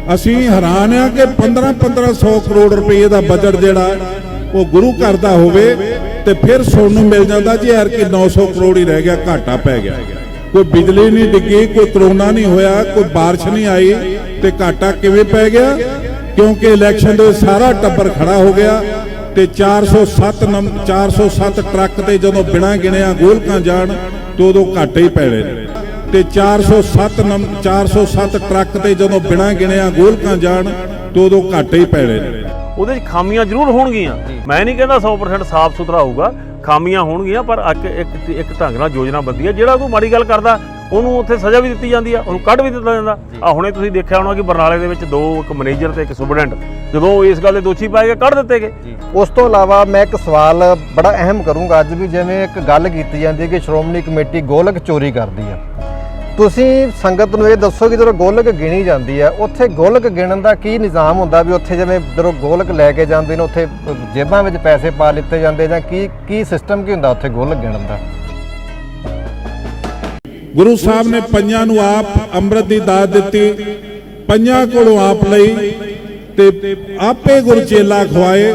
ਅਸੀਂ ਹੈਰਾਨ ਆ ਕਿ 1500 ਕਰੋੜ ਰੁਪਏ ਦਾ ਬਜਟ ਜਿਹੜਾ ਉਹ ਗੁਰੂ ਘਰ ਦਾ ਹੋਵੇ ਤੇ ਫਿਰ ਸੁਣਨ ਨੂੰ ਮਿਲ ਜਾਂਦਾ ਜੀ ਯਾਰ ਕਿ 900 ਕਰੋੜ ਹੀ ਰਹਿ ਗਿਆ, ਘਾਟਾ ਪੈ ਗਿਆ। ਕੋਈ ਬਿਜਲੀ ਨਹੀਂ ਡਿੱਗੀ, ਕੋਈ ਕਰੋਨਾ ਨਹੀਂ ਹੋਇਆ, ਕੋਈ ਬਾਰਿਸ਼ ਨਹੀਂ ਆਈ ਤੇ ਘਾਟਾ ਕਿਵੇਂ ਪੈ ਗਿਆ? ਕਿਉਂਕਿ ਇਲੈਕਸ਼ਨ ਦੇ ਸਾਰਾ ਟੱਬਰ ਖੜਾ ਹੋ ਗਿਆ ਤੇ 407 ਟਰੱਕ ਤੇ ਜਦੋਂ ਬਿਨਾਂ ਗਿਣਿਆ ਗੋਲਕਾਂ ਜਾਣ ਤੇ ਉਦੋਂ ਘਾਟੇ ਹੀ ਪੈਣੇ ਤੇ 407 ਟਰੱਕ ਤੇ ਜਦੋਂ ਬਿਨਾਂ ਗਿਣਿਆ ਗੋਲਕਾਂ ਜਾਣ ਤੇ ਉਦੋਂ ਘਾਟੇ ਹੀ ਪੈਣੇ। ਉਹਦੇ 'ਚ ਖਾਮੀਆਂ ਜ਼ਰੂਰ ਹੋਣਗੀਆਂ, ਮੈਂ ਨਹੀਂ ਕਹਿੰਦਾ 100% ਸਾਫ਼ ਸੁਥਰਾ ਹੋਊਗਾ, ਖਾਮੀਆਂ ਹੋਣਗੀਆਂ, ਪਰ ਇੱਕ ਢੰਗ ਨਾਲ ਯੋਜਨਾ ਬੰਦੀ ਹੈ। ਜਿਹੜਾ ਕੋਈ ਮਾੜੀ ਗੱਲ ਕਰਦਾ ਉਹਨੂੰ ਉੱਥੇ ਸਜ਼ਾ ਵੀ ਦਿੱਤੀ ਜਾਂਦੀ ਆ, ਉਹਨੂੰ ਕੱਢ ਵੀ ਦਿੱਤਾ ਜਾਂਦਾ। ਹੁਣੇ ਤੁਸੀਂ ਦੇਖਿਆ ਹੋਣਾ ਕਿ ਬਰਨਾਲੇ ਦੇ ਵਿੱਚ ਇੱਕ ਮੈਨੇਜਰ ਤੇ ਇੱਕ ਸੁਪਰਡੈਂਟ ਜਦੋਂ ਇਸ ਗੱਲ ਦੇ ਦੋਸ਼ੀ ਪਾਏ ਗਏ ਕੱਢ ਦਿੱਤੇ ਗਏ। ਉਸ ਤੋਂ ਇਲਾਵਾ ਮੈਂ ਇੱਕ ਸਵਾਲ ਬੜਾ ਅਹਿਮ ਕਰੂੰਗਾ ਅੱਜ ਵੀ, ਜਿਵੇਂ ਇੱਕ ਗੱਲ ਕੀਤੀ ਜਾਂਦੀ ਹੈ ਕਿ ਸ਼੍ਰੋਮਣੀ ਕਮੇਟੀ ਗੋਲਕ ਚੋਰੀ ਕਰਦੀ ਆ। ਤੁਸੀਂ ਸੰਗਤ ਨੂੰ ਇਹ ਦੱਸੋ ਕਿ ਜਦੋਂ ਗੋਲਕ ਗਿਣੀ ਜਾਂਦੀ ਹੈ ਉੱਥੇ ਗੋਲਕ ਗਿਣਨ ਦਾ ਕੀ ਨਿਜ਼ਾਮ ਹੁੰਦਾ ਵੀ ਉੱਥੇ ਜਿਵੇਂ ਜਦੋਂ ਗੋਲਕ ਲੈ ਕੇ ਜਾਂਦੇ ਨੇ ਉੱਥੇ ਜੇਬਾਂ ਵਿੱਚ ਪੈਸੇ ਪਾ ਲਿੱਤੇ ਜਾਂਦੇ ਜਾਂ ਕੀ ਸਿਸਟਮ ਕੀ ਹੁੰਦਾ ਉੱਥੇ ਗੋਲਕ ਗਿਣਨ ਦਾ? ਗੁਰੂ ਸਾਹਿਬ ਨੇ ਪੰਜਾਂ ਨੂੰ ਆਪ ਅੰਮ੍ਰਿਤ ਦੀ ਦਾਤ ਦਿੱਤੀ, ਪੰਜਾਂ ਕੋਲੋਂ ਆਪ ਲਈ ਤੇ ਆਪੇ ਗੁਰਚੇਲਾ ਖਵਾਏ।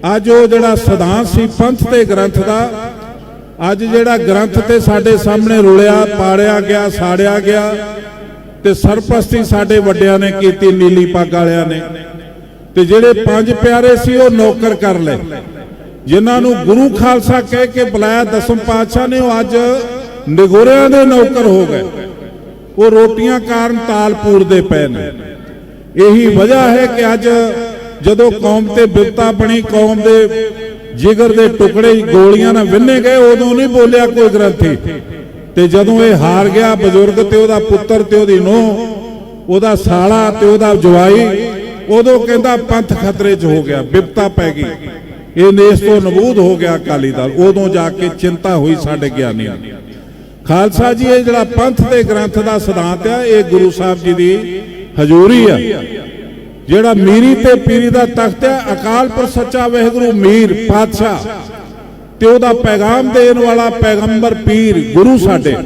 ਅੱਜ ਉਹ ਜਿਹੜਾ ਸਿਧਾਂਤ ਸੀ ਪੰਥ ਤੇ ਗ੍ਰੰਥ ਦਾ, ਅੱਜ ਜਿਹੜਾ ਗ੍ਰੰਥ ਤੇ ਸਾਡੇ ਸਾਹਮਣੇ ਰੁਲਿਆ, ਪਾੜਿਆ ਗਿਆ, ਸਾੜਿਆ ਗਿਆ ਤੇ ਸਰਪ੍ਰਸਤੀ ਸਾਡੇ ਵੱਡਿਆਂ ਨੇ ਕੀਤੀ, ਨੀਲੀ ਪੱਗ ਵਾਲਿਆਂ ਨੇ। ਤੇ ਜਿਹੜੇ ਪੰਜ ਪਿਆਰੇ ਸੀ ਉਹ ਨੌਕਰ ਕਰ ਲਏ, ਜਿਨ੍ਹਾਂ ਨੂੰ ਗੁਰੂ ਖਾਲਸਾ ਕਹਿ ਕੇ ਬੁਲਾਇਆ ਦਸਮ ਪਾਤਸ਼ਾਹ ਨੇ, ਉਹ ਅੱਜ ਨਿਗੋਰਿਆਂ ਦੇ ਨੌਕਰ ਹੋ ਗਏ। ਉਹ ਰੋਟੀਆਂ ਕਾਰਨ ਤਾਲ ਪੂਰਦੇ ਪਏ ਨੇ। ਇਹੀ ਵਜ੍ਹਾ ਹੈ ਕਿ ਅੱਜ ਜਦੋਂ ਕੌਮ ਤੇ ਬਿਪਤਾ ਬਣੀ, ਕੌਮ ਦੇ ਜਿਗਰ ਦੇ ਟੁਕੜੇ ਗੋਲੀਆਂ ਨਾਲ ਵਿੰਨੇ ਗਏ, ਉਦੋਂ ਨਹੀਂ ਬੋਲਿਆ ਕੋਈ ਗ੍ਰੰਥੀ। ਤੇ ਜਦੋਂ ਇਹ ਹਾਰ ਗਿਆ, ਬਜ਼ੁਰਗ ਤੇ ਉਹਦਾ ਪੁੱਤਰ ਤੇ ਉਹਦੀ ਨੂੰਹ, ਉਹਦਾ ਸਾਲਾ ਤੇ ਉਹਦਾ ਜਵਾਈ, ਉਦੋਂ ਕਹਿੰਦਾ ਪੰਥ ਖਤਰੇ 'ਚ ਹੋ ਗਿਆ, ਬਿਪਤਾ ਪੈ ਗਈ, ਇਹ ਨੇਸ ਤੋਂ ਨਬੂਦ ਹੋ ਗਿਆ ਅਕਾਲੀ ਦਲ। ਉਦੋਂ ਜਾ ਕੇ ਚਿੰਤਾ ਹੋਈ ਸਾਡੇ ਗਿਆਨੀਆਂ ਦੀ। ਖਾਲਸਾ ਜੀ ਇਹ ਜਿਹੜਾ ਪੰਥ ਦੇ ਗ੍ਰੰਥ ਦਾ ਸਿਧਾਂਤ ਆ, ਇਹ ਗੁਰੂ ਸਾਹਿਬ ਜੀ ਦੀ ਹਜ਼ੂਰੀ ਆ। ਜਿਹੜਾ ਮੀਰੀ ਤੇ ਪੀਰੀ ਦਾ ਤਖਤ ਹੈ, ਅਕਾਲ ਪੁਰਖ ਸੱਚਾ ਵਾਹਿਗੁਰੂ ਮੀਰ ਪਾਤਸ਼ਾਹ ਤੇ ਉਹਦਾ ਪੈਗਾਮ ਦੇਣ ਵਾਲਾ ਪੈਗੰਬਰ ਪੀਰ ਗੁਰੂ ਸਾਡੇ।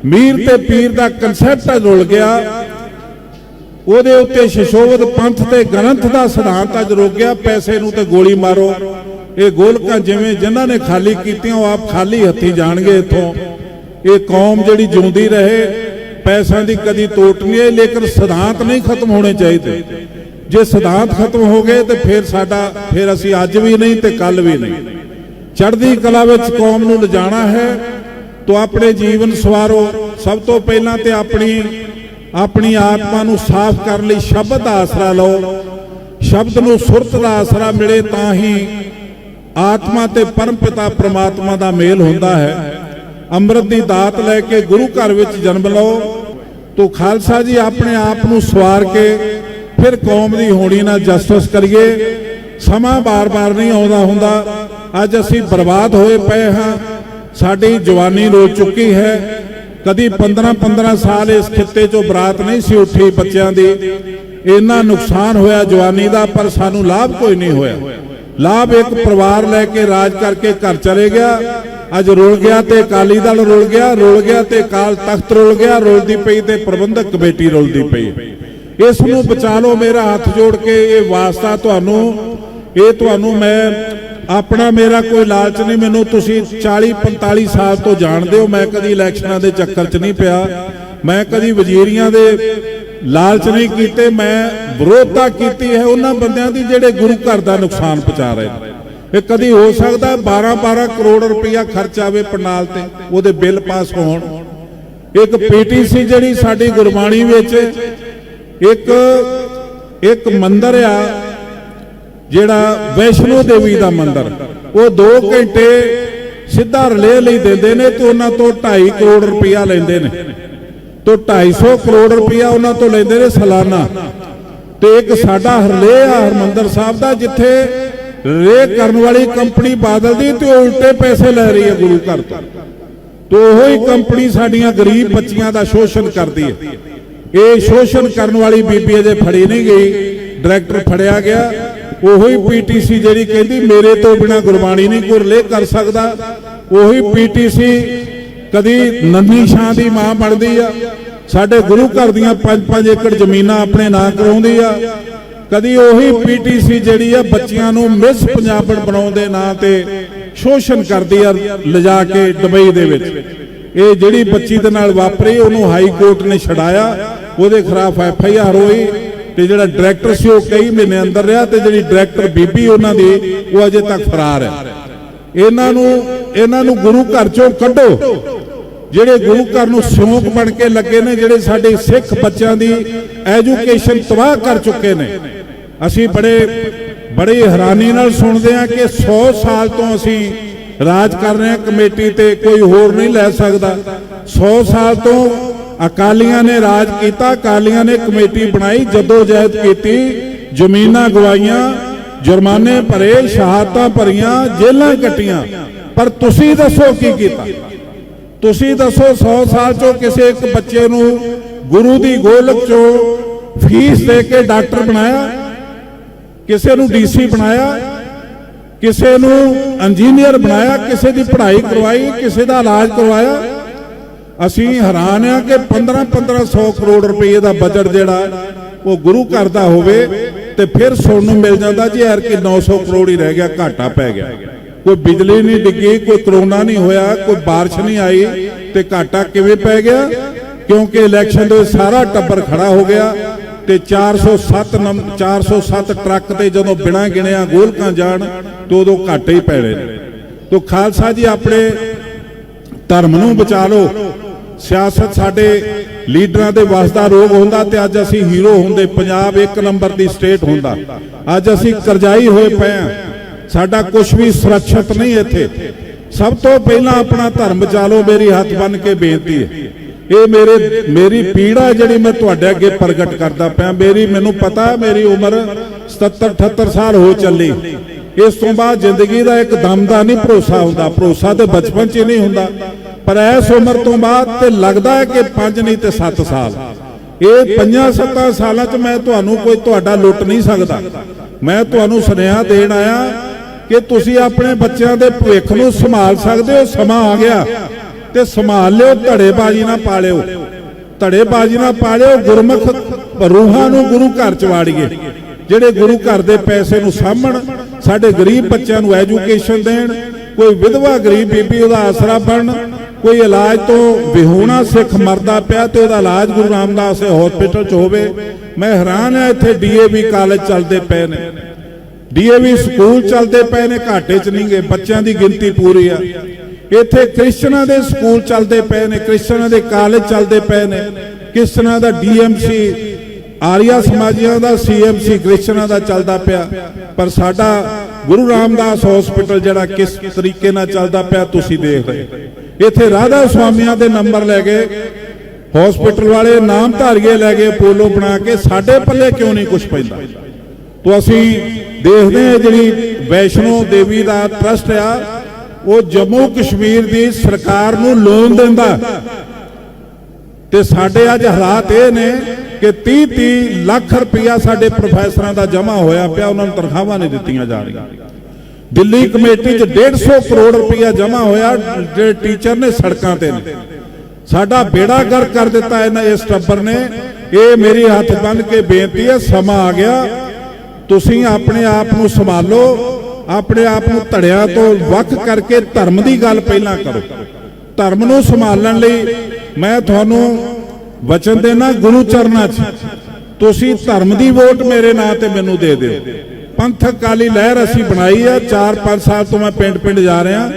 ਮੀਰ ਤੇ ਪੀਰ ਦਾ ਕਨਸੈਪਟ ਰੁਲ ਗਿਆ, ਉਹਦੇ ਉੱਤੇ ਸ਼ਸ਼ੋਭਤ ਪੰਥ ਤੇ ਗ੍ਰੰਥ ਦਾ ਸਿਧਾਂਤ ਅੱਜ ਰੁਕ ਗਿਆ। ਪੈਸੇ ਨੂੰ ਤੇ ਗੋਲੀ ਮਾਰੋ। ਇਹ ਗੋਲਕਾਂ ਜਿਵੇਂ ਜਿਨ੍ਹਾਂ ਨੇ ਖਾਲੀ ਕੀਤੀਆਂ ਉਹ ਆਪ ਖਾਲੀ ਹੱਥੀ ਜਾਣਗੇ ਇੱਥੋਂ। ਇਹ ਕੌਮ ਜਿਹੜੀ ਜਿਉਂਦੀ ਰਹੇ, ਪੈਸਿਆਂ ਦੀ ਕਦੀ ਤੋਟ ਨਹੀਂ ਹੈ, ਲੇਕਿਨ ਸਿਧਾਂਤ ਨਹੀਂ ਖਤਮ ਹੋਣੇ ਚਾਹੀਦੇ। ਜੇ ਸਿਧਾਂਤ ਖਤਮ ਹੋ ਗਏ ਤੇ ਫਿਰ ਅਸੀਂ ਅੱਜ ਵੀ ਨਹੀਂ ਤੇ ਕੱਲ ਵੀ ਨਹੀਂ। ਚੜ੍ਹਦੀ ਕਲਾ ਵਿੱਚ ਕੌਮ ਨੂੰ ਲਿਜਾਣਾ ਹੈ ਤਾਂ ਆਪਣੇ ਜੀਵਨ ਸਵਾਰੋ। ਸਭ ਤੋਂ ਪਹਿਲਾਂ ਤੇ ਆਪਣੀ ਆਤਮਾ ਨੂੰ ਸਾਫ਼ ਕਰਨ ਲਈ ਸ਼ਬਦ ਦਾ ਆਸਰਾ ਲਓ। ਸ਼ਬਦ ਨੂੰ ਸੁਰਤ ਦਾ ਆਸਰਾ ਮਿਲੇ ਤਾਂ ਹੀ ਆਤਮਾ ਤੇ ਪਰਮ ਪਿਤਾ ਪ੍ਰਮਾਤਮਾ ਦਾ ਮੇਲ ਹੁੰਦਾ ਹੈ। ਅੰਮ੍ਰਿਤ ਦੀ ਦਾਤ ਲੈ ਕੇ ਗੁਰੂ ਘਰ ਵਿੱਚ ਜਨਮ ਲਓ ਤੋ ਖਾਲਸਾ ਜੀ ਆਪਣੇ ਆਪ ਨੂੰ ਸਵਾਰ ਕੇ ਫਿਰ ਕੌਮ ਦੀ ਹੋਣੀ ਨਾਲ ਜਸਟਿਸ ਕਰੀਏ। ਸਮਾਂ ਬਾਰ-ਬਾਰ ਨਹੀਂ ਆਉਂਦਾ ਹੁੰਦਾ। ਅੱਜ ਅਸੀਂ ਬਰਬਾਦ ਹੋਏ ਪਏ ਹਾਂ, ਸਾਡੀ ਜਵਾਨੀ ਰੋ ਚੁੱਕੀ ਹੈ। ਕਦੀ 15-15 ਸਾਲ ਇਸ ਖਿੱਤੇ ਚੋਂ ਬਰਾਤ ਨਹੀਂ ਸੀ ਉੱਠੀ ਬੱਚਿਆਂ ਦੀ। ਇੰਨਾ ਨੁਕਸਾਨ ਹੋਇਆ ਜਵਾਨੀ ਦਾ, ਪਰ ਸਾਨੂੰ ਲਾਭ ਕੋਈ ਨਹੀਂ ਹੋਇਆ। ਲਾਭ ਇੱਕ ਪਰਿਵਾਰ ਲੈ ਕੇ ਰਾਜ ਕਰਕੇ ਘਰ ਚਲੇ ਗਿਆ। ਅੱਜ ਰੁਲ ਗਿਆ ਤੇ ਅਕਾਲੀ ਦਲ ਰੁਲ ਗਿਆ ਤੇ ਅਕਾਲ ਤਖਤ ਰੁਲ ਗਿਆ, ਰੁਲਦੀ ਪਈ ਤੇ ਪ੍ਰਬੰਧਕ ਕਮੇਟੀ ਰੁਲਦੀ ਪਈ। ਇਸ ਨੂੰ ਬਚਾ ਲਓ ਮੇਰਾ ਹੱਥ ਜੋੜ ਕੇ। ਇਹ ਵਾਸਤਾ ਤੁਹਾਨੂੰ ਮੈਂ ਆਪਣਾ, ਮੇਰਾ ਕੋਈ ਲਾਲਚ ਨਹੀਂ। ਮੈਨੂੰ ਤੁਸੀਂ 40-45 ਸਾਲ ਤੋਂ ਜਾਣਦੇ ਹੋ। ਮੈਂ ਕਦੀ ਇਲੈਕਸ਼ਨਾਂ ਦੇ ਚੱਕਰ 'ਚ ਨਹੀਂ ਪਿਆ, ਮੈਂ ਕਦੀ ਵਜ਼ੀਰੀਆਂ ਦੇ ਲਾਲਚ ਨਹੀਂ ਕੀਤੇ। ਮੈਂ ਵਿਰੋਧਤਾ ਕੀਤੀ ਹੈ ਉਹਨਾਂ ਬੰਦਿਆਂ ਦੀ ਜਿਹੜੇ ਗੁਰੂ ਘਰ ਦਾ ਨੁਕਸਾਨ ਪਹੁੰਚਾ ਰਹੇ ਨੇ। ਇਹ ਕਦੀ ਹੋ ਸਕਦਾ 12-12 ਕਰੋੜ ਰੁਪਇਆ ਖਰਚ ਆਵੇ ਪੰਡਾਲ ਤੇ, ਉਹਦੇ ਬਿੱਲ ਪਾਸ ਹੋਣ। ਇੱਕ ਪੀਟੀਸੀ ਜਿਹੜੀ ਸਾਡੀ ਗੁਰਬਾਣੀ ਵਿੱਚ ਇੱਕ ਮੰਦਿਰ ਆ ਜਿਹੜਾ ਵੈਸ਼ਨੋ ਦੇਵੀ ਦਾ ਮੰਦਿਰ, ਉਹ 2 ਘੰਟੇ ਸਿੱਧਾ ਰਿਲੇ ਲਈ ਦਿੰਦੇ ਨੇ ਤੇ ਉਹਨਾਂ ਤੋਂ 2.5 ਕਰੋੜ ਰੁਪਇਆ ਲੈਂਦੇ ਨੇ। ਤੋਂ 250 ਕਰੋੜ ਰੁਪਇਆ ਉਹਨਾਂ ਤੋਂ ਲੈਂਦੇ ਨੇ ਸਾਲਾਨਾ। ਤੇ ਇੱਕ ਸਾਡਾ ਰਿਲੇ ਆ ਹਰਮੰਦਰ ਸਾਹਿਬ ਦਾ, ਜਿੱਥੇ ਰਿਲੇ ਕਰਨ ਵਾਲੀ ਕੰਪਨੀ ਬਾਦਲ ਦੀ ਤੇ ਉਲਟੇ ਪੈਸੇ ਲੈ ਰਹੀ ਹੈ ਗੁਰੂ ਘਰ ਤੋਂ। ਤੇ ਉਹੀ ਕੰਪਨੀ ਸਾਡੀਆਂ ਗਰੀਬ ਬੱਚੀਆਂ ਦਾ ਸ਼ੋਸ਼ਣ ਕਰਦੀ ਹੈ। ਇਹ ਸ਼ੋਸ਼ਣ ਕਰਨ ਵਾਲੀ ਬੀਬੀ ਅਜੇ ਫੜੀ ਨਹੀਂ ਗਈ, ਡਾਇਰੈਕਟਰ ਫੜਿਆ ਗਿਆ। ਉਹੀ ਪੀਟੀਸੀ ਜਿਹੜੀ ਕਹਿੰਦੀ ਮੇਰੇ ਤੋਂ ਬਿਨਾ ਗੁਰਬਾਣੀ ਨਹੀਂ ਕੋਈ ਰਿਲੇ ਕਰ ਸਕਦਾ। ਉਹੀ ਪੀਟੀਸੀ ਕਦੀ ਨੰਨੀ ਸ਼ਾਹ ਦੀ ਮਾਂ ਬਣਦੀ ਆ, ਸਾਡੇ ਗੁਰੂ ਘਰ ਦੀਆਂ 5-5 ਏਕੜ ਜ਼ਮੀਨਾਂ ਆਪਣੇ ਨਾਂ ਕਰਾਉਂਦੀ ਆ। ਕਦੀ ਉਹੀ ਪੀਟੀਸੀ ਜਿਹੜੀ ਆ ਬੱਚਿਆਂ ਨੂੰ ਮਿਸ ਪੰਜਾਬਣ ਬਣਾਉਣ ਦੇ ਨਾਂ ਤੇ ਸ਼ੋਸ਼ਣ ਕਰਦੀ ਆ ਲਿਜਾ ਕੇ ਦੁਬਈ ਦੇ ਵਿੱਚ। ਇਹ ਜਿਹੜੀ ਬੱਚੀ ਦੇ ਨਾਲ ਵਾਪਰੀ ਉਹਨੂੰ ਹਾਈ ਕੋਰਟ ਨੇ ਛਡਾਇਆ, ਉਹਦੇ ਖਿਲਾਫ FIR ਹੋਈ ਤੇ ਜਿਹੜਾ ਡਾਇਰੈਕਟਰ ਸੀ ਉਹ ਕਈ ਮਹੀਨੇ ਅੰਦਰ ਰਿਹਾ ਤੇ ਜਿਹੜੀ ਡਾਇਰੈਕਟਰ ਬੀਬੀ ਉਹਨਾਂ ਦੀ ਉਹ ਅਜੇ ਤੱਕ ਫਰਾਰ ਹੈ। ਇਹਨਾਂ ਨੂੰ ਗੁਰੂ ਘਰ ਚੋਂ ਕੱਢੋ। ਜਿਹੜੇ ਗੁਰੂ ਘਰ ਨੂੰ ਸ਼ੌਂਕ ਬਣ ਕੇ ਲੱਗੇ ਨੇ, ਜਿਹੜੇ ਸਾਡੇ ਸਿੱਖ ਬੱਚਿਆਂ ਦੀ ਐਜੂਕੇਸ਼ਨ ਤਬਾਹ ਕਰ ਚੁੱਕੇ ਨੇ। ਅਸੀਂ ਬੜੀ ਹੈਰਾਨੀ ਨਾਲ ਸੁਣਦੇ ਹਾਂ ਕਿ 100 ਸਾਲ ਤੋਂ ਅਸੀਂ ਰਾਜ ਕਰ ਰਹੇ ਹਾਂ ਕਮੇਟੀ ਤੇ, ਕੋਈ ਹੋਰ ਨਹੀਂ ਲੈ ਸਕਦਾ। 100 ਸਾਲ ਤੋਂ ਅਕਾਲੀਆਂ ਨੇ ਰਾਜ ਕੀਤਾ, ਅਕਾਲੀਆਂ ਨੇ ਕਮੇਟੀ ਬਣਾਈ, ਜਦੋਜਹਿਦ ਕੀਤੀ, ਜ਼ਮੀਨਾਂ ਗਵਾਈਆਂ, ਜੁਰਮਾਨੇ ਭਰੇ, ਸ਼ਹਾਦਤਾਂ ਭਰੀਆਂ, ਜੇਲ੍ਹਾਂ ਕੱਟੀਆਂ। ਪਰ ਤੁਸੀਂ ਦੱਸੋ ਕੀ ਕੀਤਾ? ਤੁਸੀਂ ਦੱਸੋ 100 ਸਾਲ ਚੋਂ ਕਿਸੇ ਇੱਕ ਬੱਚੇ ਨੂੰ ਗੁਰੂ ਦੀ ਗੋਲਕ ਚੋਂ ਫੀਸ ਦੇ ਕੇ ਡਾਕਟਰ ਬਣਾਇਆ, ਕਿਸੇ ਨੂੰ DC ਬਣਾਇਆ, ਕਿਸੇ ਨੂੰ ਇੰਜੀਨੀਅਰ ਬਣਾਇਆ, ਕਿਸੇ ਦੀ ਪੜ੍ਹਾਈ ਕਰਵਾਈ, ਕਿਸੇ ਦਾ ਇਲਾਜ ਕਰਵਾਇਆ। ਅਸੀਂ ਹੈਰਾਨ ਆ ਕਿ 1500 ਕਰੋੜ ਰੁਪਏ ਦਾ ਬਜਟ ਜਿਹੜਾ ਉਹ ਗੁਰੂ ਘਰ ਦਾ ਹੋਵੇ ਤੇ ਫਿਰ ਸੁਣਨ ਨੂੰ ਮਿਲ ਜਾਂਦਾ ਜੀ ਯਾਰ ਕਿ 900 ਕਰੋੜ ਹੀ ਰਹਿ ਗਿਆ, ਘਾਟਾ ਪੈ ਗਿਆ। ਕੋਈ ਬਿਜਲੀ ਨਹੀਂ ਡਿੱਗੀ, ਕੋਈ ਕਰੋਨਾ ਨਹੀਂ ਹੋਇਆ, ਕੋਈ ਬਾਰਿਸ਼ ਨਹੀਂ ਆਈ ਤੇ ਘਾਟਾ ਕਿਵੇਂ ਪੈ ਗਿਆ? ਕਿਉਂਕਿ ਇਲੈਕਸ਼ਨ ਦੇ ਸਾਰਾ ਟੱਬਰ ਖੜਾ ਹੋ ਗਿਆ ਤੇ 407 ਟਰੱਕ ਤੇ ਜਦੋਂ ਬਿਨਾਂ ਗਿਣਿਆ ਗੋਲਕਾਂ ਜਾਣ ਤੇ ਉਦੋਂ ਘਾਟੇ ਹੀ ਪੈਣੇ। ਤੋ ਖਾਲਸਾ ਜੀ ਆਪਣੇ ਧਰਮ ਨੂੰ ਬਚਾ ਲਓ। ਸਿਆਸਤ ਸਾਡੇ ਲੀਡਰਾਂ ਦੇ ਵੱਸ ਦਾ ਰੋਗ ਹੁੰਦਾ ਤੇ ਅੱਜ ਅਸੀਂ ਹੀਰੋ ਹੁੰਦੇ, ਪੰਜਾਬ 1 ਨੰਬਰ ਦੀ ਸਟੇਟ ਹੁੰਦਾ। ਅੱਜ ਅਸੀਂ ਕਰਜ਼ਾਈ ਹੋਏ ਪਏ ਆ, ਸਾਡਾ ਕੁਝ ਵੀ ਸੁਰੱਖਿਅਤ ਨਹੀਂ ਇੱਥੇ। ਸਭ ਤੋਂ ਪਹਿਲਾਂ ਆਪਣਾ ਧਰਮ ਬਚਾ ਲਓ, ਮੇਰੀ ਹੱਥ ਬੰਨ ਕੇ ਬੇਨਤੀ ਹੈ। ਇਹ ਮੇਰੀ ਪੀੜਾ ਜਿਹੜੀ ਮੈਂ ਤੁਹਾਡੇ ਅੱਗੇ ਪ੍ਰਗਟ ਕਰਦਾ ਪਿਆ। ਮੈਨੂੰ ਪਤਾ ਮੇਰੀ ਉਮਰ 77-78 ਸਾਲ ਹੋ ਚੱਲੀ। ਇਸ ਤੋਂ ਬਾਅਦ ਜ਼ਿੰਦਗੀ ਦਾ ਇੱਕ ਦਮ ਦਾ ਨਹੀਂ ਭਰੋਸਾ ਹੁੰਦਾ, ਭਰੋਸਾ ਤੇ ਬਚਪਨ 'ਚ ਹੀ ਨਹੀਂ ਹੁੰਦਾ। ਪਰ ਇਸ ਉਮਰ ਤੋਂ ਬਾਅਦ ਤੇ ਲੱਗਦਾ ਹੈ ਕਿ 5 ਨਹੀਂ ਤੇ 7 ਸਾਲ, ਇਹ 5-7 ਸਾਲਾਂ 'ਚ ਮੈਂ ਤੁਹਾਨੂੰ ਤੁਹਾਡਾ ਲੁੱਟ ਨਹੀਂ ਸਕਦਾ। ਮੈਂ ਤੁਹਾਨੂੰ ਸੁਨੇਹਾ ਦੇਣ ਆਇਆ ਕਿ ਤੁਸੀਂ ਆਪਣੇ ਬੱਚਿਆਂ ਦੇ ਭਵਿੱਖ ਨੂੰ ਸੰਭਾਲ ਸਕਦੇ ਹੋ। ਸਮਾਂ ਆ ਗਿਆ ਤੇ ਸੰਭਾਲ ਲਿਓ, ਧੜੇਬਾਜ਼ੀ ਨਾ ਪਾਲਿਓ, ਧੜੇਬਾਜ਼ੀ ਨਾ ਪਾਲਿਓ। ਗੁਰਮੁਖ ਰੂਹਾਂ ਨੂੰ ਗੁਰੂ ਘਰ ਚ ਵਾੜੀਏ, ਜਿਹੜੇ ਗੁਰੂ ਘਰ ਦੇ ਪੈਸੇ ਨੂੰ ਸਾਂਭਣ, ਸਾਡੇ ਗਰੀਬ ਬੱਚਿਆਂ ਨੂੰ ਐਜੂਕੇਸ਼ਨ ਦੇਣ, ਕੋਈ ਵਿਧਵਾ ਗਰੀਬ ਬੀਬੀ ਉਹਦਾ ਆਸਰਾ ਬਣਨ, ਕੋਈ ਇਲਾਜ ਤੋਂ ਵਿਹੂਣਾ ਸਿੱਖ ਮਰਦਾ ਪਿਆ ਤੇ ਉਹਦਾ ਇਲਾਜ ਗੁਰੂ ਰਾਮਦਾਸ ਹਸਪੀਟਲ ਚ ਹੋਵੇ। ਮੈਂ ਹੈਰਾਨ ਆ, ਇੱਥੇ DAV ਕਾਲਜ ਚੱਲਦੇ ਪਏ ਨੇ, DAV ਸਕੂਲ ਚੱਲਦੇ ਪਏ ਨੇ, ਘਾਟੇ ਚ ਨਹੀਂ ਗਏ, ਬੱਚਿਆਂ ਦੀ ਗਿਣਤੀ ਪੂਰੀ ਆ। ਇੱਥੇ ਕ੍ਰਿਸਚਨਾਂ ਦੇ ਸਕੂਲ ਚੱਲਦੇ ਪਏ ਨੇ, ਕ੍ਰਿਸਚਨਾਂ ਦੇ ਕਾਲਜ ਚੱਲਦੇ ਪਏ ਨੇ, ਕ੍ਰਿਸਚਨਾਂ ਦਾ DMC, ਆਰੀਆ ਸਮਾਜੀਆਂ ਦਾ CMC ਕ੍ਰਿਸਚਨਾਂ ਦਾ ਚੱਲਦਾ ਪਿਆ। ਪਰ ਸਾਡਾ ਗੁਰੂ ਰਾਮਦਾਸ ਹਸਪੀਟਲ ਜਿਹੜਾ ਕਿਸ ਤਰੀਕੇ ਨਾਲ ਚੱਲਦਾ ਪਿਆ ਤੁਸੀਂ ਦੇਖ ਰਹੇ। ਇੱਥੇ ਰਾਧਾ ਸੁਆਮੀਆਂ ਦੇ ਨੰਬਰ ਲੈ ਗਏ ਹਸਪੀਟਲ ਵਾਲੇ, ਨਾਮਧਾਰੀਏ ਲੈ ਗਏ ਪੋਲੋ ਬਣਾ ਕੇ। ਸਾਡੇ ਪੱਲੇ ਕਿਉਂ ਨਹੀਂ ਕੁਝ ਪੈਂਦਾ? ਤੋਂ ਅਸੀਂ ਦੇਖਦੇ ਹਾਂ ਜਿਹੜੀ ਵੈਸ਼ਨੋ ਦੇਵੀ ਦਾ ਟਰਸਟ ਆ, ਉਹ ਜੰਮੂ ਕਸ਼ਮੀਰ ਦੀ ਸਰਕਾਰ ਨੂੰ ਲੋਨ ਦਿੰਦਾ ਤੇ ਸਾਡੇ ਅੱਜ ਹਾਲਾਤ ਇਹ ਨੇ ਕਿ 30-30 ਲੱਖ ਰੁਪਇਆ ਸਾਡੇ ਪ੍ਰੋਫੈਸਰਾਂ ਦਾ ਜਮ੍ਹਾਂ ਹੋਇਆ ਪਿਆ, ਉਹਨਾਂ ਨੂੰ ਤਨਖਾਹਾਂ ਨਹੀਂ ਦਿੱਤੀਆਂ ਜਾ ਰਹੀਆਂ। ਦਿੱਲੀ ਕਮੇਟੀ 'ਚ 150 ਕਰੋੜ ਰੁਪਇਆ ਜਮ੍ਹਾਂ ਹੋਇਆ, ਜਿਹੜੇ ਟੀਚਰ ਨੇ ਸੜਕਾਂ ਤੇ ਨੇ। ਸਾਡਾ ਬੇੜਾ ਗਰਕ ਕਰ ਦਿੱਤਾ ਇਹਨਾਂ ਇਸ ਟੱਬਰ ਨੇ। ਇਹ ਮੇਰੀ ਹੱਥ ਬੰਨ੍ਹ ਕੇ ਬੇਨਤੀ ਹੈ, ਸਮਾਂ ਆ ਗਿਆ, ਤੁਸੀਂ ਆਪਣੇ ਆਪ ਨੂੰ ਸੰਭਾਲੋ, ਆਪਣੇ ਆਪ ਨੂੰ ਧੜਿਆਂ ਤੋਂ ਵੱਖ ਕਰਕੇ ਧਰਮ ਦੀ ਗੱਲ ਪਹਿਲਾਂ ਕਰੋ। ਧਰਮ ਨੂੰ ਸੰਭਾਲਣ ਲਈ ਮੈਂ ਤੁਹਾਨੂੰ ਵਚਨ ਦੇਣਾ, ਗੁਰੂ ਚਰਨਾਂ 'ਚ ਤੁਸੀਂ ਧਰਮ ਦੀ ਵੋਟ ਮੇਰੇ ਨਾਂ ਤੇ ਮੈਨੂੰ ਦੇ ਦਿਓ। ਪੰਥਕ ਅਕਾਲੀ ਲਹਿਰ ਅਸੀਂ ਬਣਾਈ ਆ, 4-5 ਸਾਲ ਤੋਂ ਮੈਂ ਪਿੰਡ ਜਾ ਰਿਹਾ।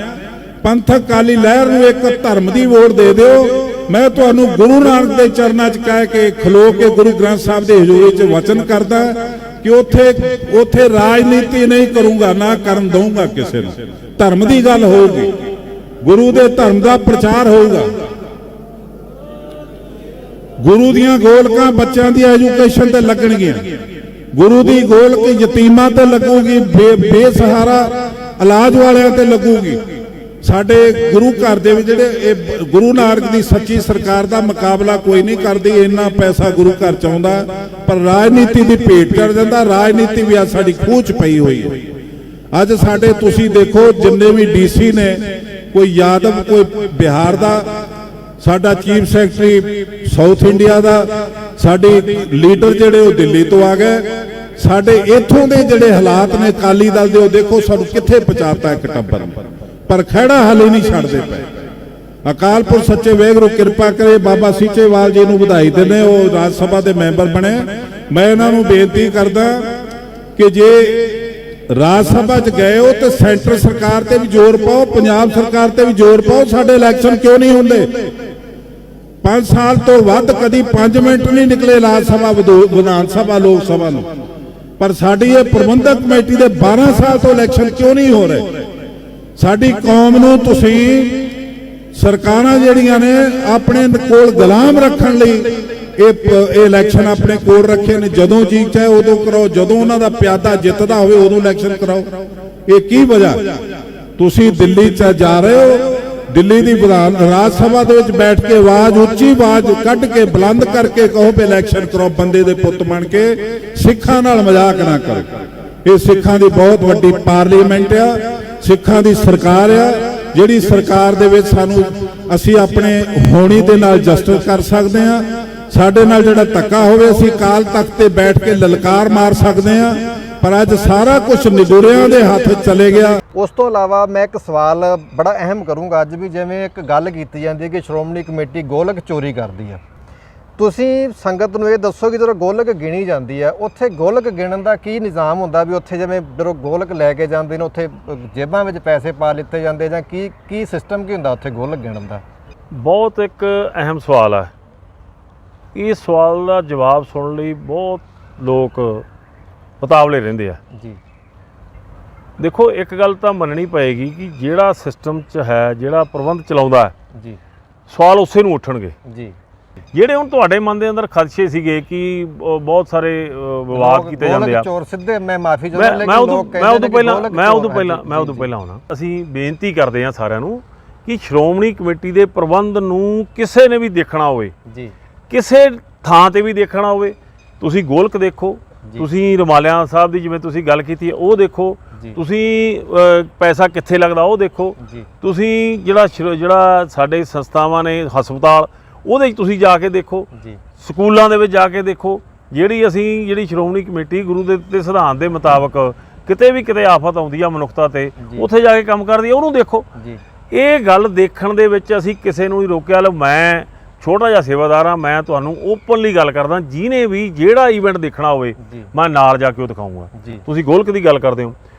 ਪੰਥਕ ਅਕਾਲੀ ਲਹਿਰ ਨੂੰ ਇੱਕ ਧਰਮ ਦੀ ਵੋਟ ਦੇ ਦਿਓ। ਮੈਂ ਤੁਹਾਨੂੰ ਗੁਰੂ ਨਾਨਕ ਦੇ ਚਰਨਾਂ 'ਚ ਕਹਿ ਕੇ ਖਲੋ ਕੇ ਗੁਰੂ ਗ੍ਰੰਥ ਸਾਹਿਬ ਦੀ ਹਜ਼ੂਰੀ 'ਚ ਵਚਨ ਕਰਦਾ ਕਿ ਉੱਥੇ ਰਾਜਨੀਤੀ ਨਹੀਂ ਕਰੂੰਗਾ, ਨਾ ਕਰਨ ਦਊਂਗਾ ਕਿਸੇ ਨੂੰ। ਧਰਮ ਦੀ ਗੱਲ ਹੋਊਗੀ, ਗੁਰੂ ਦੇ ਧਰਮ ਦਾ ਪ੍ਰਚਾਰ ਹੋਊਗਾ। ਗੁਰੂ ਦੀਆਂ ਗੋਲਕਾਂ ਬੱਚਿਆਂ ਦੀ ਐਜੂਕੇਸ਼ਨ ਤੇ ਲੱਗਣਗੀਆਂ, ਗੁਰੂ ਦੀ ਗੋਲਕ ਯਤੀਮਾਂ ਤੇ ਲੱਗੂਗੀ, ਬੇਸਹਾਰਾ ਇਲਾਜ ਵਾਲਿਆਂ ਤੇ ਲੱਗੂਗੀ। ਸਾਡੇ ਗੁਰੂ ਘਰ ਦੇ ਵਿੱਚ ਜਿਹੜੇ ਗੁਰੂ ਨਾਨਕ ਦੀ ਸੱਚੀ ਸਰਕਾਰ ਦਾ ਮੁਕਾਬਲਾ ਕੋਈ ਨਹੀਂ ਕਰਦੀ। ਇੰਨਾ ਪੈਸਾ ਗੁਰੂ ਘਰ ਚ ਆਉਂਦਾ ਪਰ ਰਾਜਨੀਤੀ ਦੀ ਭੇਟ ਚੜ ਜਾਂਦਾ। ਰਾਜਨੀਤੀ ਵੀ ਅੱਜ ਸਾਡੀ ਖੂਹ ਚ ਪਈ ਹੋਈ ਹੈ। ਅੱਜ ਸਾਡੇ ਤੁਸੀਂ ਦੇਖੋ ਜਿੰਨੇ ਵੀ DC ਨੇ, ਕੋਈ ਯਾਦਵ, ਕੋਈ ਬਿਹਾਰ ਦਾ, ਸਾਡਾ ਚੀਫ ਸੈਕਟਰੀ ਸਾਊਥ ਇੰਡੀਆ ਦਾ ਸਾਡੇ ਲੀਡਰ ਜਿਹੜੇ ਉਹ ਦਿੱਲੀ ਤੋਂ ਆ ਗਏ। ਸਾਡੇ ਇੱਥੋਂ ਦੇ ਜਿਹੜੇ ਹਾਲਾਤ ਨੇ ਅਕਾਲੀ ਦਲ ਦੇ, ਉਹ ਦੇਖੋ ਸਾਨੂੰ ਕਿੱਥੇ ਪਹੁੰਚਾਤਾ ਇੱਕ ਟੱਬਰ ਨੇ, ਪਰ ਖਹਿੜਾ ਹਾਲੇ ਨਹੀਂ ਛੱਡਦੇ ਪਏ। ਅਕਾਲ ਪੁਰਖ ਸੱਚੇ ਵਾਹਿਗੁਰੂ ਕਿਰਪਾ ਕਰੇ। ਬਾਬਾ ਸੀਚੇਵਾਲ ਜੀ ਨੂੰ ਵਧਾਈ ਦਿੰਦੇ, ਉਹ ਰਾਜ ਸਭਾ ਦੇ ਮੈਂਬਰ ਬਣੇ। ਮੈਂ ਇਹਨਾਂ ਨੂੰ ਬੇਨਤੀ ਕਰਦਾ ਕਿ ਜੇ ਰਾਜ ਸਭਾ 'ਚ ਗਏ ਹੋ ਤੇ ਸੈਂਟਰ ਸਰਕਾਰ ਤੇ ਵੀ ਜ਼ੋਰ ਪਾਓ, ਪੰਜਾਬ ਸਰਕਾਰ ਤੇ ਵੀ ਜ਼ੋਰ ਪਾਓ। ਸਾਡੇ ਇਲੈਕਸ਼ਨ ਕਿਉਂ ਨਹੀਂ ਹੁੰਦੇ? 5 ਸਾਲ ਤੋਂ ਵੱਧ ਕਦੀ 5 ਮਿੰਟ ਨਹੀਂ ਨਿਕਲੇ ਰਾਜ ਸਭਾ, ਵਿਧਾਨ ਸਭਾ, ਲੋਕ ਸਭਾ ਨੂੰ, ਪਰ ਸਾਡੀ ਇਹ ਪ੍ਰਬੰਧਕ ਕਮੇਟੀ ਦੇ 12 ਸਾਲ ਤੋਂ ਇਲੈਕਸ਼ਨ ਕਿਉਂ ਨਹੀਂ ਹੋ ਰਹੇ? ਸਾਡੀ ਕੌਮ ਨੂੰ ਤੁਸੀਂ ਸਰਕਾਰਾਂ ਜਿਹੜੀਆਂ ਨੇ ਆਪਣੇ ਕੋਲ ਗੁਲਾਮ ਰੱਖਣ ਲਈ ਇਹ ਇਲੈਕਸ਼ਨ ਆਪਣੇ ਕੋਲ ਰੱਖੇ ਨੇ। ਜਦੋਂ ਜੀ ਚਾਹੇ ਉਦੋਂ ਕਰਾਓ, ਜਦੋਂ ਉਹਨਾਂ ਦਾ ਪਿਆਦਾ ਜਿੱਤਦਾ ਹੋਵੇ ਉਦੋਂ ਇਲੈਕਸ਼ਨ ਕਰਾਓ। ਇਹ ਕੀ ਵਜ੍ਹਾ? ਤੁਸੀਂ ਦਿੱਲੀ 'ਚ ਜਾ ਰਹੇ ਹੋ, ਦਿੱਲੀ ਦੀ ਵਿਧਾਨ ਰਾਜ ਸਭਾ ਦੇ ਵਿੱਚ ਬੈਠ ਕੇ ਆਵਾਜ਼, ਉੱਚੀ ਆਵਾਜ਼ ਕੱਢ ਕੇ ਬੁਲੰਦ ਕਰਕੇ ਕਹੋ ਵੀ ਇਲੈਕਸ਼ਨ ਕਰਾਓ। ਬੰਦੇ ਦੇ ਪੁੱਤ ਬਣ ਕੇ ਸਿੱਖਾਂ ਨਾਲ ਮਜ਼ਾਕ ਨਾ ਕਰੋ। ਇਹ ਸਿੱਖਾਂ ਦੀ ਬਹੁਤ ਵੱਡੀ ਪਾਰਲੀਮੈਂਟ ਆ, ਸਿੱਖਾਂ ਦੀ ਸਰਕਾਰ ਆ, ਜਿਹੜੀ ਸਰਕਾਰ ਦੇ ਵਿੱਚ ਸਾਨੂੰ ਅਸੀਂ ਆਪਣੇ ਹੋਣੀ ਦੇ ਨਾਲ ਜਸਟਿਸ ਕਰ ਸਕਦੇ ਹਾਂ। ਸਾਡੇ ਨਾਲ ਜਿਹੜਾ ਧੱਕਾ ਹੋਵੇ ਅਸੀਂ ਅਕਾਲ ਤਖਤ ਤੇ ਬੈਠ ਕੇ ਲਲਕਾਰ ਮਾਰ ਸਕਦੇ ਹਾਂ, ਪਰ ਅੱਜ ਸਾਰਾ ਕੁਝ ਨਿਗੁਰਿਆਂ ਦੇ ਹੱਥ ਚਲੇ ਗਿਆ। ਉਸ ਤੋਂ ਇਲਾਵਾ ਮੈਂ ਇੱਕ ਸਵਾਲ ਬੜਾ ਅਹਿਮ ਕਰੂੰਗਾ ਅੱਜ ਵੀ, ਜਿਵੇਂ ਇੱਕ ਗੱਲ ਕੀਤੀ ਜਾਂਦੀ ਹੈ ਕਿ ਸ਼੍ਰੋਮਣੀ ਕਮੇਟੀ ਗੋਲਕ ਚੋਰੀ ਕਰਦੀ ਹੈ। ਤੁਸੀਂ ਸੰਗਤ ਨੂੰ ਇਹ ਦੱਸੋ ਕਿ ਜਦੋਂ ਗੋਲਕ ਗਿਣੀ ਜਾਂਦੀ ਹੈ, ਉੱਥੇ ਗੋਲਕ ਗਿਣਨ ਦਾ ਕੀ ਨਿਜ਼ਾਮ ਹੁੰਦਾ? ਵੀ ਉੱਥੇ ਜਿਵੇਂ ਜਦੋਂ ਗੋਲਕ ਲੈ ਕੇ ਜਾਂਦੇ ਨੇ, ਉੱਥੇ ਜੇਬਾਂ ਵਿੱਚ ਪੈਸੇ ਪਾ ਲਿੱਤੇ ਜਾਂਦੇ, ਜਾਂ ਕੀ ਸਿਸਟਮ ਕੀ ਹੁੰਦਾ ਉੱਥੇ ਗੋਲਕ ਗਿਣਨ ਦਾ? ਬਹੁਤ ਇੱਕ ਅਹਿਮ ਸਵਾਲ ਹੈ। ਇਸ ਸਵਾਲ ਦਾ ਜਵਾਬ ਸੁਣਨ ਲਈ ਬਹੁਤ ਲੋਕ ਉਤਾਵਲੇ ਰਹਿੰਦੇ ਆ ਜੀ। ਦੇਖੋ, ਇੱਕ ਗੱਲ ਤਾਂ ਮੰਨਣੀ ਪਏਗੀ ਕਿ ਜਿਹੜਾ ਸਿਸਟਮ 'ਚ ਹੈ, ਜਿਹੜਾ ਪ੍ਰਬੰਧ ਚਲਾਉਂਦਾ ਹੈ ਜੀ, ਸਵਾਲ ਉਸੇ ਨੂੰ ਉੱਠਣਗੇ ਜੀ। ਜਿਹੜੇ ਹੁਣ ਤੁਹਾਡੇ ਮਨ ਦੇ ਅੰਦਰ ਖਦਸ਼ੇ ਸੀਗੇ ਕਿ ਬਹੁਤ ਸਾਰੇ ਵਿਵਾਦ ਕੀਤੇ ਜਾਂਦੇ ਆ, ਚੋਰ ਸਿੱਧੇ, ਮੈਂ ਮਾਫੀ ਮੈਂ ਉਦੋਂ ਪਹਿਲਾਂ ਆਉਣਾ। ਅਸੀਂ ਬੇਨਤੀ ਕਰਦੇ ਹਾਂ ਸਾਰਿਆਂ ਨੂੰ ਕਿ ਸ਼੍ਰੋਮਣੀ ਕਮੇਟੀ ਦੇ ਪ੍ਰਬੰਧ ਨੂੰ ਕਿਸੇ ਨੇ ਵੀ ਦੇਖਣਾ ਹੋਵੇ ਜੀ, ਕਿਸੇ ਥਾਂ ਤੇ ਵੀ ਦੇਖਣਾ ਹੋਵੇ, ਤੁਸੀਂ ਗੋਲਕ ਦੇਖੋ, ਤੁਸੀਂ ਰਮਾਲਿਆਂ ਸਾਹਿਬ ਦੀ ਜਿਵੇਂ ਤੁਸੀਂ ਗੱਲ ਕੀਤੀ ਹੈ ਉਹ ਦੇਖੋ, ਤੁਸੀਂ ਪੈਸਾ ਕਿੱਥੇ ਲੱਗਦਾ ਉਹ ਦੇਖੋ, ਤੁਸੀਂ ਜਿਹੜਾ ਸਾਡੇ ਸੰਸਥਾਵਾਂ ਨੇ, ਹਸਪਤਾਲ, ਉਹਦੇ 'ਚ ਤੁਸੀਂ ਜਾ ਕੇ ਦੇਖੋ, ਸਕੂਲਾਂ ਦੇ ਵਿੱਚ ਜਾ ਕੇ ਦੇਖੋ। ਜਿਹੜੀ ਸ਼੍ਰੋਮਣੀ ਕਮੇਟੀ ਗੁਰੂ ਦੇ ਸਿਧਾਂਤ ਦੇ ਮੁਤਾਬਕ ਕਿਤੇ ਵੀ ਕਿਤੇ ਆਫਤ ਆਉਂਦੀ ਆ ਮਨੁੱਖਤਾ ਤੇ, ਉੱਥੇ ਜਾ ਕੇ ਕੰਮ ਕਰਦੀ ਆ, ਉਹਨੂੰ ਦੇਖੋ। ਇਹ ਗੱਲ ਦੇਖਣ ਦੇ ਵਿੱਚ ਅਸੀਂ ਕਿਸੇ ਨੂੰ ਨਹੀਂ ਰੋਕਿਆ। ਲਓ, ਮੈਂ ਛੋਟਾ ਜਿਹਾ ਸੇਵਾਦਾਰ ਹਾਂ, ਮੈਂ ਤੁਹਾਨੂੰ ਓਪਨਲੀ ਗੱਲ ਕਰਦਾ, ਜਿਹਨੇ ਵੀ ਜਿਹੜਾ ਈਵੈਂਟ ਦੇਖਣਾ ਹੋਵੇ ਮੈਂ ਨਾਲ ਜਾ ਕੇ ਉਹ ਦਿਖਾਊਂਗਾ। ਤੁਸੀਂ ਗੋਲਕ ਦੀ ਗੱਲ ਕਰਦੇ ਹੋ,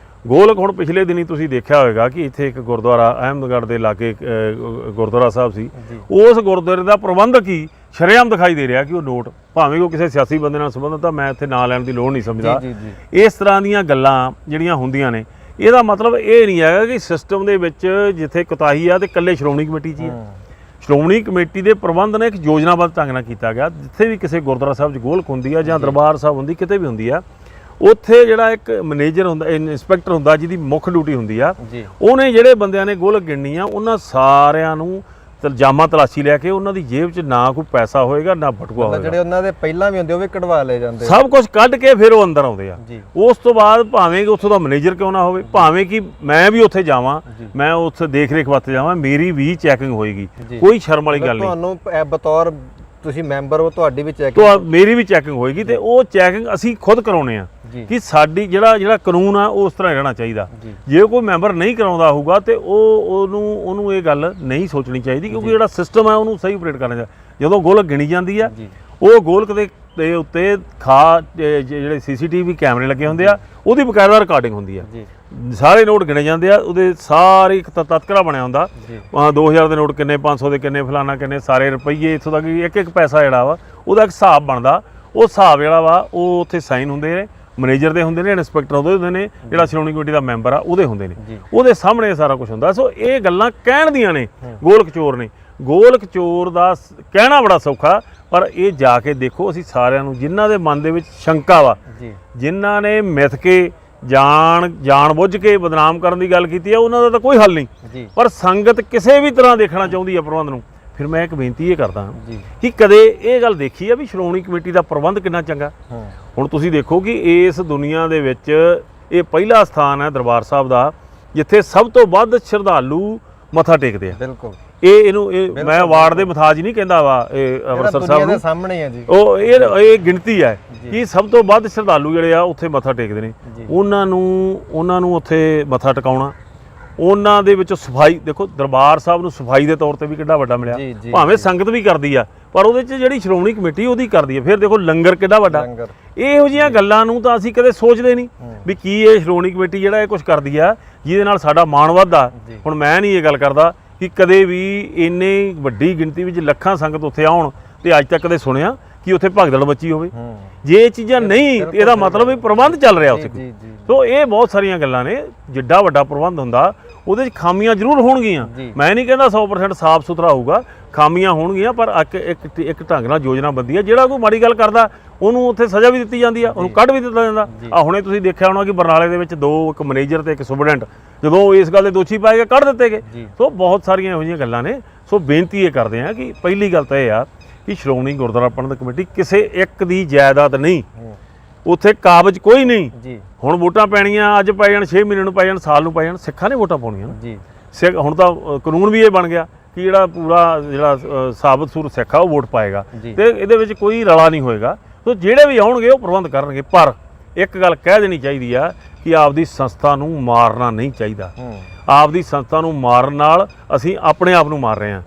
ਗੋਲਕ ਹੁਣ ਪਿਛਲੇ ਦਿਨੀ ਤੁਸੀਂ ਦੇਖਿਆ ਹੋਵੇਗਾ ਕਿ ਇੱਥੇ ਇੱਕ ਗੁਰਦੁਆਰਾ ਅਹਿਮਦਗੜ੍ਹ ਦੇ ਲਾਗੇ ਗੁਰਦੁਆਰਾ ਸਾਹਿਬ ਸੀ, ਉਸ ਗੁਰਦੁਆਰੇ ਦਾ ਪ੍ਰਬੰਧਕ ਹੀ ਸ਼ਰੇਆਮ ਦਿਖਾਈ ਦੇ ਰਿਹਾ ਕਿ ਉਹ ਨੋਟ, ਭਾਵੇਂ ਉਹ ਕਿਸੇ ਸਿਆਸੀ ਬੰਦੇ ਨਾਲ ਸੰਬੰਧਿਤ ਆ, ਮੈਂ ਇੱਥੇ ਨਾਂ ਲੈਣ ਦੀ ਲੋੜ ਨਹੀਂ ਸਮਝਦਾ। ਇਸ ਤਰ੍ਹਾਂ ਦੀਆਂ ਗੱਲਾਂ ਜਿਹੜੀਆਂ ਹੁੰਦੀਆਂ ਨੇ, ਇਹਦਾ ਮਤਲਬ ਇਹ ਨਹੀਂ ਹੈਗਾ ਕਿ ਸਿਸਟਮ ਦੇ ਵਿੱਚ ਜਿੱਥੇ ਕੁਤਾਹੀ ਆ ਤੇ ਇਕੱਲੇ ਸ਼੍ਰੋਮਣੀ ਕਮੇਟੀ 'ਚ ਹੀ ਆ। ਸ਼੍ਰੋਮਣੀ ਕਮੇਟੀ ਦੇ ਪ੍ਰਬੰਧ ਨੇ ਇੱਕ ਯੋਜਨਾਬੱਧ ਢੰਗ ਨਾਲ ਕੀਤਾ ਗਿਆ। ਜਿੱਥੇ ਵੀ ਕਿਸੇ ਗੁਰਦੁਆਰਾ ਸਾਹਿਬ 'ਚ ਗੋਲਕ ਹੁੰਦੀ ਆ ਜਾਂ ਦਰਬਾਰ ਸਾਹਿਬ ਹੁੰਦੀ, ਕਿਤੇ ਵੀ ਹੁੰਦੀ ਆ, ਉੱਥੇ ਜਿਹੜਾ ਇੱਕ ਮੈਨੇਜਰ ਹੁੰਦਾ, ਇੰਸਪੈਕਟਰ ਹੁੰਦਾ, ਜਿਹਦੀ ਮੁੱਖ ਡਿਊਟੀ ਹੁੰਦੀ ਆ, ਉਹਨੇ ਜਿਹੜੇ ਬੰਦਿਆਂ ਨੇ ਗੋਲਕ ਗਿਣਨੀ ਆ, ਉਹਨਾਂ ਸਾਰਿਆਂ ਨੂੰ ਜਾਮਾ ਤਲਾਸ਼ੀ ਲੈ ਕੇ ਉਹਨਾਂ ਦੀ ਜੇਬ 'ਚ ਨਾ ਕੋਈ ਪੈਸਾ ਹੋਏਗਾ ਨਾ ਬਟੂਆ ਹੋਏਗਾ। ਜਿਹੜੇ ਉਹਨਾਂ ਦੇ ਪਹਿਲਾਂ ਵੀ ਹੁੰਦੇ ਉਹ ਵੀ ਕਢਵਾ ਲਏ ਜਾਂਦੇ, ਸਭ ਕੁਝ ਕੱਢ ਕੇ ਫਿਰ ਉਹ ਅੰਦਰ ਆਉਂਦੇ ਆ। ਉਸ ਤੋਂ ਬਾਅਦ ਭਾਵੇਂ ਕਿ ਉੱਥੋਂ ਦਾ ਮੈਨੇਜਰ ਕਿਉਂ ਨਾ ਹੋਵੇ, ਭਾਵੇਂ ਕਿ ਮੈਂ ਵੀ ਉੱਥੇ ਜਾਵਾਂ, ਮੈਂ ਉੱਥੇ ਦੇਖ ਰੇਖ ਵਾਸਤੇ ਜਾਵਾਂ, ਮੇਰੀ ਵੀ ਚੈਕਿੰਗ ਹੋਏਗੀ, ਕੋਈ ਸ਼ਰਮ ਵਾਲੀ ਗੱਲ ਨਹੀਂ। ਤੁਹਾਨੂੰ ਬਤੌਰ ਤੁਸੀਂ ਮੈਂਬਰ ਹੋ, ਤੁਹਾਡੀ ਵੀ ਚੈਕਿੰਗ, ਮੇਰੀ ਵੀ ਚੈਕਿੰਗ ਹੋਏਗੀ, ਤੇ ਉਹ ਚੈਕਿੰਗ ਅਸੀਂ ਖੁਦ ਕਰਾਉਣੇ ਆ ਕਿ ਸਾਡੀ ਜਿਹੜਾ ਕਾਨੂੰਨ ਆ ਉਹ ਉਸ ਤਰ੍ਹਾਂ ਰਹਿਣਾ ਚਾਹੀਦਾ। ਜੇ ਕੋਈ ਮੈਂਬਰ ਨਹੀਂ ਕਰਾਉਂਦਾ ਹੋਊਗਾ ਤੇ ਉਹਨੂੰ ਇਹ ਗੱਲ ਨਹੀਂ ਸੋਚਣੀ ਚਾਹੀਦੀ, ਕਿਉਂਕਿ ਜਿਹੜਾ ਸਿਸਟਮ ਹੈ ਉਹਨੂੰ ਸਹੀ ਆਪਰੇਟ ਕਰਨਾ ਚਾਹੀਦਾ। ਜਦੋਂ ਗੋਲਕ ਗਿਣੀ ਜਾਂਦੀ ਆ, ਉਹ ਗੋਲਕ ਦੇ ਉੱਤੇ ਜਿਹੜੇ CCTV ਕੈਮਰੇ ਲੱਗੇ ਹੁੰਦੇ ਆ, ਉਹਦੀ ਬਕਾਇਦਾ ਰਿਕਾਰਡਿੰਗ ਹੁੰਦੀ ਆ। ਸਾਰੇ ਨੋਟ ਗਿਣੇ ਜਾਂਦੇ ਆ, ਉਹਦੇ ਸਾਰੇ ਇੱਕ ਤਤਕਰਾ ਬਣਿਆ ਹੁੰਦਾ, 2000 ਦੇ ਨੋਟ ਕਿੰਨੇ, 500 ਦੇ ਕਿੰਨੇ, ਫਲਾਨਾ ਕਿੰਨੇ, ਸਾਰੇ ਰੁਪਈਏ, ਇੱਥੋਂ ਤੱਕ ਇੱਕ ਪੈਸਾ ਜਿਹੜਾ ਵਾ ਉਹਦਾ ਇੱਕ ਹਿਸਾਬ ਬਣਦਾ। ਉਹ ਹਿਸਾਬ ਜਿਹੜਾ ਵਾ ਉਹ ਉੱਥੇ ਸਾਈਨ ਹੁੰਦੇ ਨੇ, ਮੈਨੇਜਰ ਦੇ ਹੁੰਦੇ ਨੇ, ਇੰਸਪੈਕਟਰ ਉਹਦੇ ਹੁੰਦੇ ਨੇ, ਜਿਹੜਾ ਸ਼੍ਰੋਮਣੀ ਕਮੇਟੀ ਦਾ ਮੈਂਬਰ ਆ ਉਹਦੇ ਹੁੰਦੇ ਨੇ, ਉਹਦੇ ਸਾਹਮਣੇ ਸਾਰਾ ਕੁਝ ਹੁੰਦਾ। ਸੋ ਇਹ ਗੱਲਾਂ ਕਹਿਣ ਦੀਆਂ ਨੇ, ਗੋਲਕ ਚੋਰ ਨੇ। ਗੋਲਕ ਚੋਰ ਦਾ ਕਹਿਣਾ ਬੜਾ ਸੌਖਾ, ਪਰ ਇਹ ਜਾ ਕੇ ਦੇਖੋ। ਅਸੀਂ ਸਾਰਿਆਂ ਨੂੰ, ਜਿਨ੍ਹਾਂ ਦੇ ਮਨ ਦੇ ਵਿੱਚ ਸ਼ੰਕਾ ਵਾ, ਜਿਨ੍ਹਾਂ ਨੇ ਮਿੱਥ ਕੇ ਜਾਣ ਬੁੱਝ ਕੇ ਬਦਨਾਮ ਕਰਨ ਦੀ ਗੱਲ ਕੀਤੀ ਆ, ਉਹਨਾਂ ਦਾ ਤਾਂ ਕੋਈ ਹੱਲ ਨਹੀਂ। ਪਰ ਸੰਗਤ ਕਿਸੇ ਵੀ ਤਰ੍ਹਾਂ ਦੇਖਣਾ ਚਾਹੁੰਦੀ ਆ ਪ੍ਰਬੰਧ ਨੂੰ, ਫਿਰ ਮੈਂ ਇੱਕ ਬੇਨਤੀ ਇਹ ਕਰਦਾ ਕਿ ਕਦੇ ਇਹ ਗੱਲ ਦੇਖੀ ਆ ਵੀ ਸ਼੍ਰੋਮਣੀ ਕਮੇਟੀ ਦਾ ਪ੍ਰਬੰਧ ਕਿੰਨਾ ਚੰਗਾ। ਹੁਣ ਤੁਸੀਂ ਦੇਖੋ ਕਿ ਇਸ ਦੁਨੀਆ ਦੇ ਵਿੱਚ ਇਹ ਪਹਿਲਾ ਸਥਾਨ ਹੈ ਦਰਬਾਰ ਸਾਹਿਬ ਦਾ, ਜਿੱਥੇ ਸਭ ਤੋਂ ਵੱਧ ਸ਼ਰਧਾਲੂ ਮੱਥਾ ਟੇਕਦੇ ਆ। ਬਿਲਕੁਲ, ਇਹ ਮੈਂ ਵਾਰਡ ਦੇ ਮਥਾਜ ਨਹੀਂ ਕਹਿੰਦਾ ਵਾ ਇਹ ਅੰਮ੍ਰਿਤਸਰ ਸਾਹਿਬ ਨੂੰ ਸਾਹਮਣੇ ਹੈ ਜੀ। ਉਹ ਇਹ ਗਿਣਤੀ ਹੈ ਕਿ ਸਭ ਤੋਂ ਵੱਧ ਸ਼ਰਧਾਲੂ ਜਿਹੜੇ ਆ ਉੱਥੇ ਮੱਥਾ ਟੇਕਦੇ ਨੇ। ਉਹਨਾਂ ਨੂੰ ਉੱਥੇ ਮੱਥਾ ਟਿਕਾਉਣਾ, ਉਹਨਾਂ ਦੇ ਵਿੱਚ ਸਫਾਈ ਦੇਖੋ, ਦਰਬਾਰ ਸਾਹਿਬ ਨੂੰ ਸਫਾਈ ਦੇ ਤੌਰ ਤੇ ਵੀ ਕਿੱਡਾ ਵੱਡਾ ਮਿਲਿਆ, ਭਾਵੇਂ ਸੰਗਤ ਵੀ ਕਰਦੀ ਆ ਪਰ ਉਹਦੇ 'ਚ ਜਿਹੜੀ ਸ਼੍ਰੋਮਣੀ ਕਮੇਟੀ ਉਹਦੀ ਕਰਦੀ ਹੈ। ਫਿਰ ਦੇਖੋ ਲੰਗਰ ਕਿੱਡਾ ਵੱਡਾ। ਇਹੋ ਜਿਹੀਆਂ ਗੱਲਾਂ ਨੂੰ ਤਾਂ ਅਸੀਂ ਕਦੇ ਸੋਚਦੇ ਨਹੀਂ ਵੀ ਕੀ ਇਹ ਸ਼੍ਰੋਮਣੀ ਕਮੇਟੀ ਜਿਹੜਾ ਇਹ ਕੁਝ ਕਰਦੀ ਆ ਜਿਹਦੇ ਨਾਲ ਸਾਡਾ ਮਾਣ ਵੱਧਦਾ। ਹੁਣ ਮੈਂ ਨਹੀਂ ਇਹ ਗੱਲ ਕਰਦਾ ਕਿ ਕਦੇ ਵੀ ਇੰਨੀ ਵੱਡੀ ਗਿਣਤੀ ਵਿੱਚ ਲੱਖਾਂ ਸੰਗਤ ਉੱਥੇ ਆਉਣ ਤੇ ਅੱਜ ਤੱਕ ਕਦੇ ਸੁਣਿਆ ਕਿ ਉੱਥੇ ਭਗਦੜ ਮੱਚੀ ਹੋਵੇ। ਜੇ ਇਹ ਚੀਜ਼ਾਂ ਨਹੀਂ, ਇਹਦਾ ਮਤਲਬ ਵੀ ਪ੍ਰਬੰਧ ਚੱਲ ਰਿਹਾ ਉੱਥੇ। ਸੋ ਇਹ ਬਹੁਤ ਸਾਰੀਆਂ ਗੱਲਾਂ ਨੇ। ਜਿੱਡਾ ਵੱਡਾ ਪ੍ਰਬੰਧ ਹੁੰਦਾ ਉਹਦੇ 'ਚ ਖਾਮੀਆਂ ਜ਼ਰੂਰ ਹੋਣਗੀਆਂ। ਮੈਂ ਨਹੀਂ ਕਹਿੰਦਾ 100% ਸਾਫ਼ ਸੁਥਰਾ ਹੋਊਗਾ, ਖਾਮੀਆਂ ਹੋਣਗੀਆਂ, ਪਰ ਇੱਕ ਢੰਗ ਨਾਲ ਯੋਜਨਾ ਬੰਦੀ ਹੈ। ਜਿਹੜਾ ਕੋਈ ਮਾੜੀ ਗੱਲ ਕਰਦਾ ਉਹਨੂੰ ਉੱਥੇ ਸਜ਼ਾ ਵੀ ਦਿੱਤੀ ਜਾਂਦੀ ਆ, ਉਹਨੂੰ ਕੱਢ ਵੀ ਦਿੱਤਾ ਜਾਂਦਾ। ਆ ਹੁਣੇ ਤੁਸੀਂ ਦੇਖਿਆ ਹੋਣਾ ਕਿ ਬਰਨਾਲੇ ਦੇ ਵਿੱਚ 2 ਇੱਕ ਮੈਨੇਜਰ ਤੇ ਇੱਕ ਸੁਪਰਡੈਂਟ ਜਦੋਂ ਇਸ ਗੱਲ ਦੇ ਦੋਸ਼ੀ ਪਾਏ ਗਏ ਕੱਢ ਦਿੱਤੇ ਗਏ। ਸੋ ਬਹੁਤ ਸਾਰੀਆਂ ਇਹੋ ਜਿਹੀਆਂ ਗੱਲਾਂ ਨੇ। ਸੋ ਬੇਨਤੀ ਇਹ ਕਰਦੇ ਆ ਕਿ ਪਹਿਲੀ ਗੱਲ ਤਾਂ ਇਹ ਆ ਕਿ ਸ਼੍ਰੋਮਣੀ ਗੁਰਦੁਆਰਾ ਪ੍ਰਬੰਧਕ ਕਮੇਟੀ ਕਿਸੇ ਇੱਕ ਦੀ ਜਾਇਦਾਦ ਨਹੀਂ, ਉੱਥੇ ਕਾਬਜ਼ ਕੋਈ ਨਹੀਂ। ਹੁਣ ਵੋਟਾਂ ਪੈਣੀਆਂ, ਅੱਜ ਪੈ ਜਾਣ, 6 ਮਹੀਨੇ ਨੂੰ ਪੈ ਜਾਣ, ਸਾਲ ਨੂੰ ਪੈ ਜਾਣ, ਸਿੱਖਾਂ ਨੇ ਵੋਟਾਂ ਪਾਉਣੀਆਂ ਸਿੱਖ। ਹੁਣ ਤਾਂ ਕਾਨੂੰਨ ਵੀ ਇਹ ਬਣ ਗਿਆ ਕਿ ਜਿਹੜਾ ਸਾਬਤ ਸੂਰਤ ਸਿੱਖ ਆ ਉਹ ਵੋਟ ਪਾਏਗਾ ਤੇ ਇਹਦੇ ਵਿੱਚ ਕੋਈ ਰਲਾ ਨਹੀਂ ਹੋਏਗਾ। ਸੋ ਜਿਹੜੇ ਵੀ ਆਉਣਗੇ ਉਹ ਪ੍ਰਬੰਧ ਕਰਨਗੇ। ਪਰ ਇੱਕ ਗੱਲ ਕਹਿ ਦੇਣੀ ਚਾਹੀਦੀ ਆ ਕਿ ਆਪਦੀ ਸੰਸਥਾ ਨੂੰ ਮਾਰਨਾ ਨਹੀਂ ਚਾਹੀਦਾ। ਆਪਦੀ ਸੰਸਥਾ ਨੂੰ ਮਾਰਨ ਨਾਲ ਅਸੀਂ ਆਪਣੇ ਆਪ ਨੂੰ ਮਾਰ ਰਹੇ ਹਾਂ।